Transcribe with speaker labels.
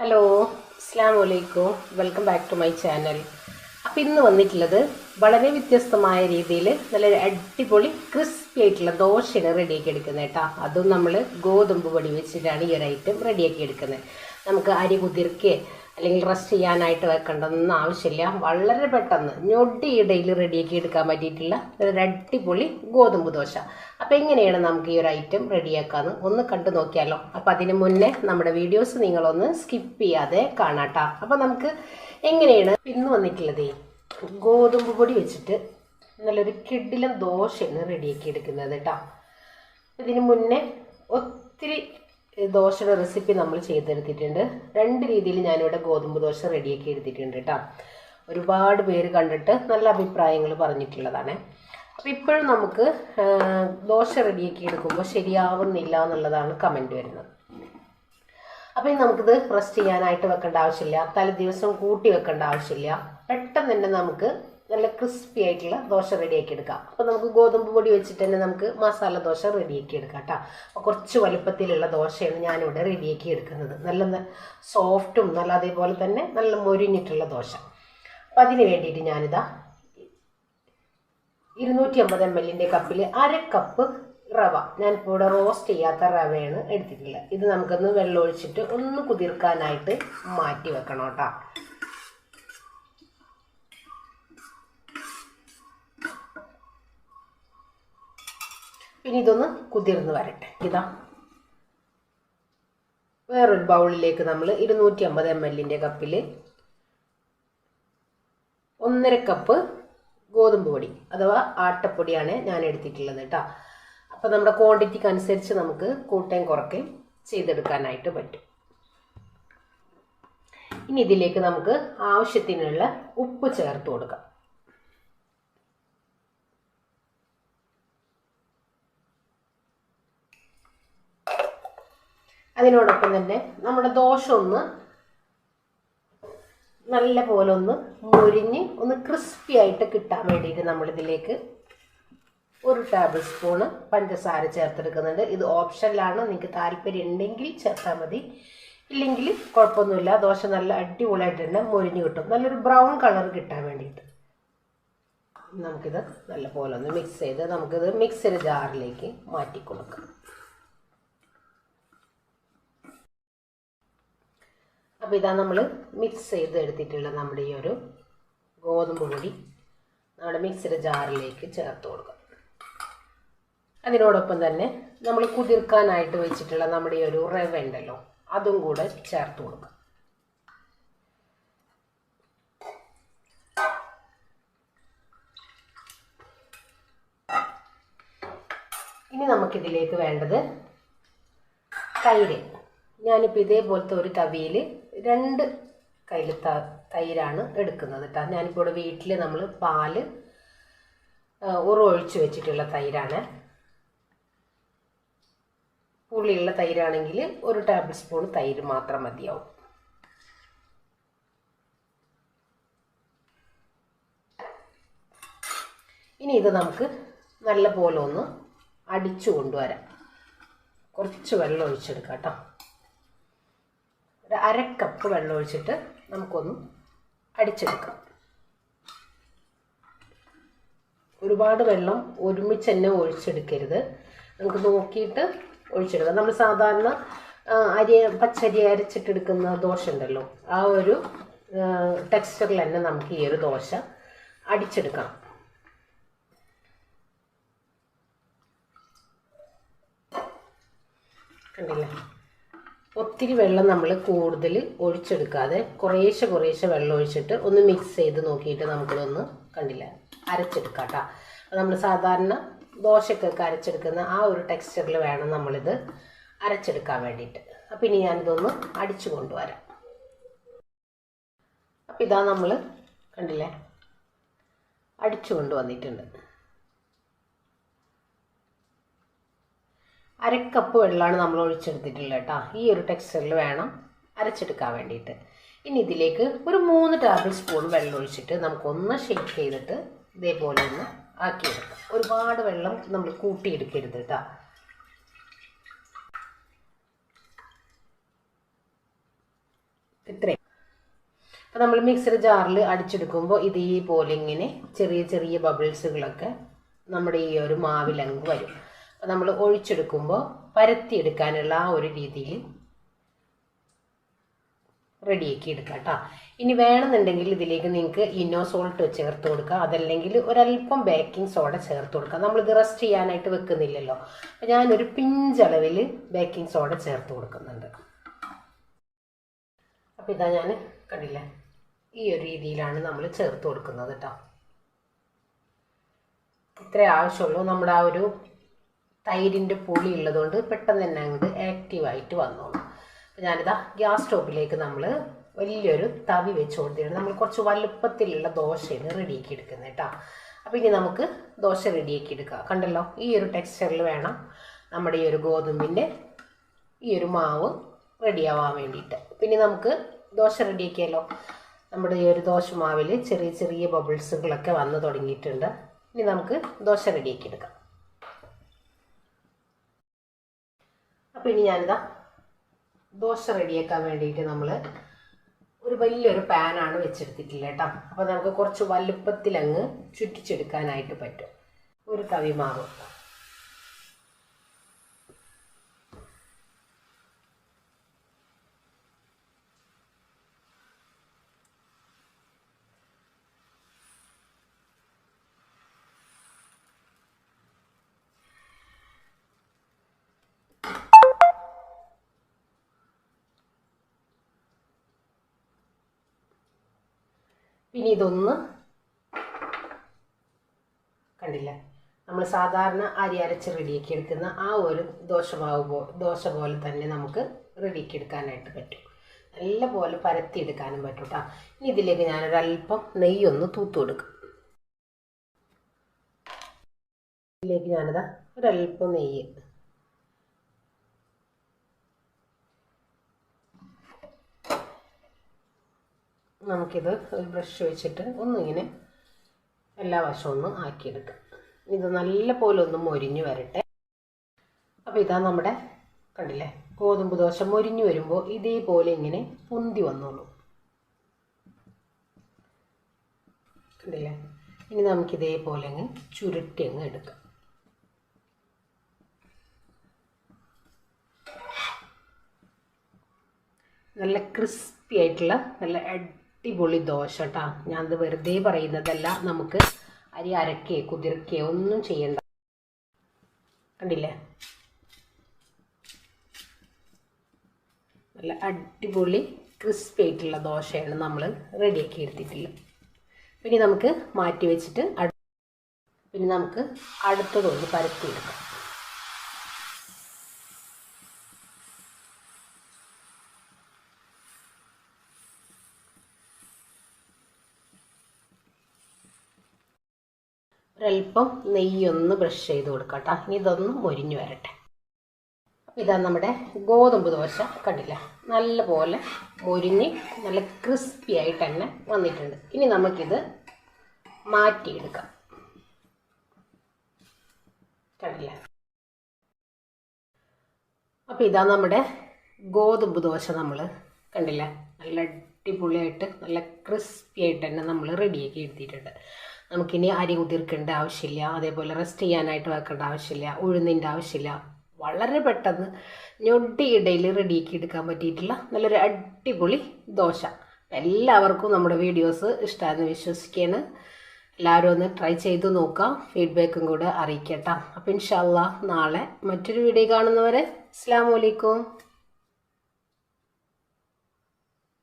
Speaker 1: Hello, അസ്സലാമു അലൈക്കും. Welcome back to my channel. അപ്പോൾ ഇന്ന് വന്നിട്ടുള്ളത് വളരെ വ്യത്യസ്തമായ രീതിയിൽ നല്ല അടിപൊളി ക്രിസ്പി ആയിട്ടുള്ള ദോശയാണ് റെഡിയാക്കി എടുക്കുന്നത് കേട്ടോ. അതും നമ്മൾ ഗോതമ്പ് പൊടി വെച്ചിട്ടാണ് ഈ ഒരു ഐറ്റം റെഡിയാക്കി എടുക്കുന്നത്. നമുക്ക് അരി കുതിർക്കുക അല്ലെങ്കിൽ റസ്റ്റ് ചെയ്യാനായിട്ട് വെക്കേണ്ടതൊന്നും ആവശ്യമില്ല. വളരെ പെട്ടെന്ന് ഞൊടിയിടയിൽ റെഡിയാക്കി എടുക്കാൻ പറ്റിയിട്ടുള്ള ഒരു അടിപൊളി ഗോതമ്പ് ദോശ. അപ്പോൾ എങ്ങനെയാണ് നമുക്ക് ഈ ഒരു ഐറ്റം റെഡിയാക്കാമെന്ന് ഒന്ന് കണ്ടു നോക്കിയാലോ. അപ്പോൾ അതിന് മുന്നേ നമ്മുടെ വീഡിയോസ് നിങ്ങളൊന്ന് സ്കിപ്പ് ചെയ്യാതെ കാണാട്ടോ. അപ്പോൾ നമുക്ക് എങ്ങനെയാണ് ഇന്ന് വന്നിട്ടുള്ളത്, ഗോതമ്പ് പൊടി വെച്ചിട്ട് നല്ലൊരു കിടിലൻ ദോശയാണ് റെഡിയാക്കി എടുക്കുന്നത് കേട്ടോ. ഇതിന് മുന്നേ ഒത്തിരി ദോശയുടെ റെസിപ്പി നമ്മൾ ചെയ്തെടുത്തിട്ടുണ്ട്. രണ്ട് രീതിയിൽ ഞാനിവിടെ ഗോതമ്പ് ദോശ റെഡിയാക്കി എടുത്തിട്ടുണ്ട് കേട്ടോ. ഒരുപാട് പേര് കണ്ടിട്ട് നല്ല അഭിപ്രായങ്ങൾ പറഞ്ഞിട്ടുള്ളതാണ്. അപ്പോൾ ഇപ്പോഴും നമുക്ക് ദോശ റെഡിയാക്കി എടുക്കുമ്പോൾ ശരിയാവുന്നില്ല എന്നുള്ളതാണ് കമൻറ്റ് വരുന്നത്. അപ്പോൾ നമുക്കിത് റെസ്റ്റ് ചെയ്യാനായിട്ട് വെക്കേണ്ട ആവശ്യമില്ല, തലേ ദിവസം കൂട്ടി വെക്കേണ്ട ആവശ്യമില്ല. പെട്ടെന്ന് തന്നെ നമുക്ക് നല്ല ക്രിസ്പി ആയിട്ടുള്ള ദോശ റെഡിയാക്കി എടുക്കാം. അപ്പോൾ നമുക്ക് ഗോതമ്പ് പൊടി വെച്ചിട്ട് തന്നെ നമുക്ക് മസാല ദോശ റെഡിയാക്കി എടുക്കാം കേട്ടോ. അപ്പോൾ കുറച്ച് വലുപ്പത്തിലുള്ള ദോശയാണ് ഞാനിവിടെ റെഡിയാക്കി എടുക്കുന്നത്. നല്ല സോഫ്റ്റും നല്ല അതേപോലെ തന്നെ നല്ല മൊരിഞ്ഞിട്ടുള്ള ദോശ. അപ്പോൾ അതിന് വേണ്ടിയിട്ട് ഞാനിതാ 250 ml കപ്പിൽ 1/2 കപ്പ് റവ, ഞാനിപ്പോൾ ഇവിടെ റോസ്റ്റ് ചെയ്യാത്ത റവയാണ് എടുത്തിട്ടുള്ളത്. ഇത് നമുക്കൊന്ന് വെള്ളം ഒഴിച്ചിട്ട് ഒന്ന് കുതിർക്കാനായിട്ട് മാറ്റി വെക്കണം കേട്ടോ. പിന്നെ ഇതൊന്ന് കുതിർന്ന് വരട്ടെ. ഇതാ വേറൊരു ബൗളിലേക്ക് നമ്മൾ 250 ml കപ്പിൽ 1/2 കപ്പ് ഗോതമ്പ് പൊടി അഥവാ ആട്ടപ്പൊടിയാണ് ഞാൻ എടുത്തിട്ടുള്ളത് കേട്ടോ. അപ്പോൾ നമ്മുടെ ക്വാണ്ടിറ്റിക്ക് അനുസരിച്ച് നമുക്ക് കൂട്ടുകയും കുറയ്ക്കുകയും ചെയ്തെടുക്കാനായിട്ട് പറ്റും. ഇനി ഇതിലേക്ക് നമുക്ക് ആവശ്യത്തിനുള്ള ഉപ്പ് ചേർത്ത് കൊടുക്കാം. അതിനോടൊപ്പം തന്നെ നമ്മുടെ ദോശ ഒന്ന് നല്ല പോലെ ഒന്ന് മൊരിഞ്ഞ് ഒന്ന് ക്രിസ്പി ആയിട്ട് കിട്ടാൻ വേണ്ടിയിട്ട് നമ്മളിതിലേക്ക് 1 ടേബിൾ സ്പൂണ് പഞ്ചസാര ചേർത്തെടുക്കുന്നുണ്ട്. ഇത് ഓപ്ഷനിലാണ്, നിങ്ങൾക്ക് താല്പര്യം ഉണ്ടെങ്കിൽ ചേർത്താൽ മതി, ഇല്ലെങ്കിൽ കുഴപ്പമൊന്നുമില്ല. ദോശ നല്ല അടിപൊളിയായിട്ട് തന്നെ മൊരിഞ്ഞ് കിട്ടും, നല്ലൊരു ബ്രൗൺ കളർ കിട്ടാൻ വേണ്ടിയിട്ട്. നമുക്കിത് നല്ല പോലെ ഒന്ന് മിക്സ് ചെയ്ത് നമുക്കിത് മിക്സിയുടെ ജാറിലേക്ക് മാറ്റി കൊടുക്കാം. അപ്പോൾ ഇതാ നമ്മൾ മിക്സ് ചെയ്ത് എടുത്തിട്ടുള്ള നമ്മുടെ ഈ ഒരു ഗോതമ്പ് പൊടി നമ്മുടെ മിക്സിയുടെ ജാറിലേക്ക് ചേർത്ത് കൊടുക്കാം. അതിനോടൊപ്പം തന്നെ നമ്മൾ കുതിർക്കാനായിട്ട് വെച്ചിട്ടുള്ള നമ്മുടെ ഈ ഒരു റവ ഉണ്ടല്ലോ, അതും കൂടെ ചേർത്ത് കൊടുക്കാം. ഇനി നമുക്കിതിലേക്ക് വേണ്ടത് തൈര്. ഞാനിപ്പോൾ ഇതേപോലത്തെ ഒരു തവിയിൽ 2 കയ്യിൽ തൈരാണ് എടുക്കുന്നത് കേട്ടോ. ഞാനിപ്പോൾ ഇവിടെ വീട്ടിൽ നമ്മൾ പാല് ഒഴിച്ച് വെച്ചിട്ടുള്ള തൈരാണ്. പുളിയുള്ള തൈരാണെങ്കിൽ 1 ടേബിൾ സ്പൂൺ തൈര് മാത്രം മതിയാവും. ഇനി ഇത് നമുക്ക് നല്ല പോലെ ഒന്ന് അടിച്ചു കൊണ്ടുവരാം. കുറച്ച് വെള്ളം ഒഴിച്ചെടുക്കാം കേട്ടോ. 1/2 കപ്പ് വെള്ളം ഒഴിച്ചിട്ട് നമുക്കൊന്ന് അടിച്ചെടുക്കാം. ഒരുപാട് വെള്ളം ഒരുമിച്ച് തന്നെ ഒഴിച്ചെടുക്കരുത്, നമുക്ക് നോക്കിയിട്ട് ഒഴിച്ചെടുക്കാം. നമ്മൾ സാധാരണ പച്ചരി അരച്ചിട്ടെടുക്കുന്ന ദോശ ഉണ്ടല്ലോ, ആ ഒരു ടെക്സ്ചറിൽ തന്നെ നമുക്ക് ഈ ഒരു ദോശ അടിച്ചെടുക്കണം. കണ്ടില്ലേ, ഒത്തിരി വെള്ളം നമ്മൾ കൂടുതൽ ഒഴിച്ചെടുക്കാതെ കുറേശ്ശെ വെള്ളം ഒഴിച്ചിട്ട് ഒന്ന് മിക്സ് ചെയ്ത് നോക്കിയിട്ട് നമുക്കിതൊന്ന് കണ്ടില്ല അരച്ചെടുക്കാം കേട്ടോ. നമ്മൾ സാധാരണ ദോശക്കൊക്കെ അരച്ചെടുക്കുന്ന ആ ഒരു ടെക്സ്ചറിൽ വേണം നമ്മളിത് അരച്ചെടുക്കാൻ വേണ്ടിയിട്ട്. അപ്പം ഇനി ഞാനിതൊന്ന് അടിച്ചു കൊണ്ടുവരാം. അപ്പം ഇതാ നമ്മൾ കണ്ടില്ലേ അടിച്ചു കൊണ്ടുവന്നിട്ടുണ്ട്. 1/2 കപ്പ് വെള്ളമാണ് നമ്മൾ ഒഴിച്ചെടുത്തിട്ടുള്ളത് കേട്ടോ. ഈ ഒരു ടെക്സ്ചറിൽ വേണം അരച്ചെടുക്കാൻ വേണ്ടിയിട്ട്. ഇനി ഇതിലേക്ക് ഒരു 3 ടേബിൾ സ്പൂൺ വെള്ളം ഒഴിച്ചിട്ട് നമുക്കൊന്ന് ഷേക്ക് ചെയ്തിട്ട് ഇതേപോലെ ഒന്ന് ആക്കിയെടുക്കാം. ഒരുപാട് വെള്ളം നമ്മൾ കൂട്ടിയെടുക്കരുത് കേട്ടോ. ഇത്രയും. അപ്പോൾ നമ്മൾ മിക്സർ ജാറിൽ അടിച്ചെടുക്കുമ്പോൾ ഇതേപോലെ ഇങ്ങനെ ചെറിയ ചെറിയ ബബിൾസുകളൊക്കെ നമ്മുടെ ഈ ഒരു മാവിലങ്ങ് വരും. അപ്പോൾ നമ്മൾ ഒഴിച്ചെടുക്കുമ്പോൾ പരത്തിയെടുക്കാനുള്ള ആ ഒരു രീതിയിൽ റെഡിയാക്കി എടുക്കാം കേട്ടോ. ഇനി വേണമെന്നുണ്ടെങ്കിൽ ഇതിലേക്ക് നിങ്ങൾക്ക് ഇന്നോസോൾട്ട് ചേർത്ത് കൊടുക്കുക, അതല്ലെങ്കിൽ ഒരല്പം ബേക്കിംഗ് സോഡ ചേർത്ത് കൊടുക്കുക. നമ്മളിത് റെസ്റ്റ് ചെയ്യാനായിട്ട് വെക്കുന്നില്ലല്ലോ. അപ്പം ഞാനൊരു പിഞ്ചളവിൽ ബേക്കിംഗ് സോഡ ചേർത്ത് കൊടുക്കുന്നുണ്ട്. അപ്പോൾ ഇതാ ഞാൻ കണ്ടില്ലേ, ഈ ഒരു രീതിയിലാണ് നമ്മൾ ചേർത്ത് കൊടുക്കുന്നത് കേട്ടോ. ഇത്രേ ആവശ്യമുള്ളൂ. നമ്മുടെ ആ ഒരു തൈരിൻ്റെ പുളി ഉള്ളതുകൊണ്ട് പെട്ടെന്ന് തന്നെ അങ്ങോട്ട് ആക്റ്റീവായിട്ട് വന്നോളൂ. അപ്പോൾ ഞാനിതാ ഗ്യാസ് സ്റ്റോപ്പിലേക്ക് നമ്മൾ വലിയൊരു തവി വെച്ച് കൊടുത്തിട്ടുണ്ട്. നമ്മൾ കുറച്ച് വലുപ്പത്തിലുള്ള ദോശയാണ് റെഡിയാക്കി എടുക്കുന്നത് കേട്ടോ. അപ്പോൾ ഇനി നമുക്ക് ദോശ റെഡിയാക്കി എടുക്കാം. കണ്ടല്ലോ, ഈ ഒരു ടെക്സ്ചറിൽ വേണം നമ്മുടെ ഈ ഒരു ഗോതമ്പിൻ്റെ ഈ ഒരു മാവ് റെഡിയാവാൻ വേണ്ടിയിട്ട്. പിന്നെ നമുക്ക് ദോശ റെഡിയാക്കിയല്ലോ. നമ്മുടെ ഈ ഒരു ദോശ മാവിൽ ചെറിയ ചെറിയ ബബിൾസുകളൊക്കെ വന്ന് തുടങ്ങിയിട്ടുണ്ട്. ഇനി നമുക്ക് ദോശ റെഡിയാക്കി എടുക്കാം. അപ്പോൾ ഇനി ഞാനിതാ ദോശ റെഡിയാക്കാൻ വേണ്ടിയിട്ട് നമ്മൾ ഒരു വലിയൊരു പാനാണ് വെച്ചെടുത്തിട്ടില്ല കേട്ടോ. അപ്പോൾ നമുക്ക് കുറച്ച് വലുപ്പത്തിലങ്ങ് ചുറ്റിച്ചെടുക്കാനായിട്ട് പറ്റും. ഒരു തവി മാവ്, പിന്നെ ഇതൊന്ന് കണ്ടില്ല, നമ്മൾ സാധാരണ അരി അരച്ച് റെഡിയാക്കി എടുക്കുന്ന ആ ഒരു ദോശ പോലെ തന്നെ നമുക്ക് റെഡിയാക്കി എടുക്കാനായിട്ട് പറ്റും. നല്ല പോലെ പരത്തിയെടുക്കാനും പറ്റും കേട്ടോ. ഇനി ഇതിലേക്ക് ഞാനൊരല്പം നെയ്യൊന്ന് തൂത്ത് കൊടുക്കും. ഇതിലേക്ക് ഞാനിതാ ഒരല്പം നെയ്യ്, നമുക്കിത് ഒരു ബ്രഷ് വെച്ചിട്ട് ഒന്നിങ്ങനെ എല്ലാ വശവും ഒന്ന് ആക്കിയെടുക്കാം. ഇത് നല്ല പോലെ ഒന്ന് മൊരിഞ്ഞ് വരട്ടെ. അപ്പോൾ ഇതാ നമ്മുടെ കണ്ടില്ലേ, ഗോതമ്പ് ദോശ മൊരിഞ്ഞ് വരുമ്പോൾ ഇതേപോലെ ഇങ്ങനെ പൊന്തി വന്നോളൂ. കണ്ടില്ലേ, ഇനി നമുക്കിതേപോലെ അങ്ങ് ചുരുട്ടി അങ്ങ് എടുക്കാം. നല്ല ക്രിസ്പി ആയിട്ടുള്ള നല്ല അടിപൊളി ദോശ കേട്ടോ. ഞാനത് വെറുതെ പറയുന്നതല്ല, നമുക്ക് അരി അരക്കുകയോ കുതിർക്കുകയോ ഒന്നും ചെയ്യണ്ട. കണ്ടില്ലേ, നല്ല അടിപൊളി ക്രിസ്പി ആയിട്ടുള്ള ദോശയാണ് നമ്മൾ റെഡിയാക്കി എടുത്തിട്ടുള്ളത്. പിന്നെ നമുക്ക് മാറ്റി വെച്ചിട്ട് പിന്നെ നമുക്ക് അടുത്തതൊന്ന് പരത്തിയെടുക്കാം. ഒരല്പം നെയ്യൊന്ന് ബ്രഷ് ചെയ്ത് കൊടുക്കാം കേട്ടോ. ഇനി ഇതൊന്ന് മൊരിഞ്ഞ് വരട്ടെ. അപ്പോൾ ഇതാ നമ്മുടെ ഗോതമ്പ് ദോശ കണ്ടില്ല, നല്ല പോലെ മൊരിഞ്ഞ് നല്ല ക്രിസ്പി ആയിട്ട് തന്നെ വന്നിട്ടുണ്ട്. ഇനി നമുക്കിത് മാറ്റിയെടുക്കാം. കണ്ടില്ല, അപ്പോൾ ഇതാ നമ്മുടെ ഗോതമ്പ് ദോശ നമ്മൾ കണ്ടില്ല, നല്ല അടിപൊളിയായിട്ട് നല്ല ക്രിസ്പി ആയിട്ട് തന്നെ നമ്മൾ റെഡിയാക്കി എടുത്തിട്ടുണ്ട്. നമുക്കിനി അരി കുതിർക്കേണ്ട ആവശ്യമില്ല, അതേപോലെ റെസ്റ്റ് ചെയ്യാനായിട്ട് വെക്കേണ്ട ആവശ്യമില്ല, ഉഴുന്നിൻ്റെ ആവശ്യമില്ല. വളരെ പെട്ടെന്ന് ഞൊടിയിടയിൽ റെഡിയാക്കി എടുക്കാൻ പറ്റിയിട്ടുള്ള നല്ലൊരു അടിപൊളി ദോശ. എല്ലാവർക്കും നമ്മുടെ വീഡിയോസ് ഇഷ്ടമാണെന്ന് വിശ്വസിക്കുകയാണ്. എല്ലാവരും ഒന്ന് ട്രൈ ചെയ്ത് നോക്കാം, ഫീഡ്ബാക്കും കൂടെ അറിയിക്കട്ടോ. അപ്പോൾ ഇൻഷാ അല്ലാഹ് നാളെ മറ്റൊരു വീഡിയോ കാണുന്നവരെ അസ്സലാമു അലൈക്കും.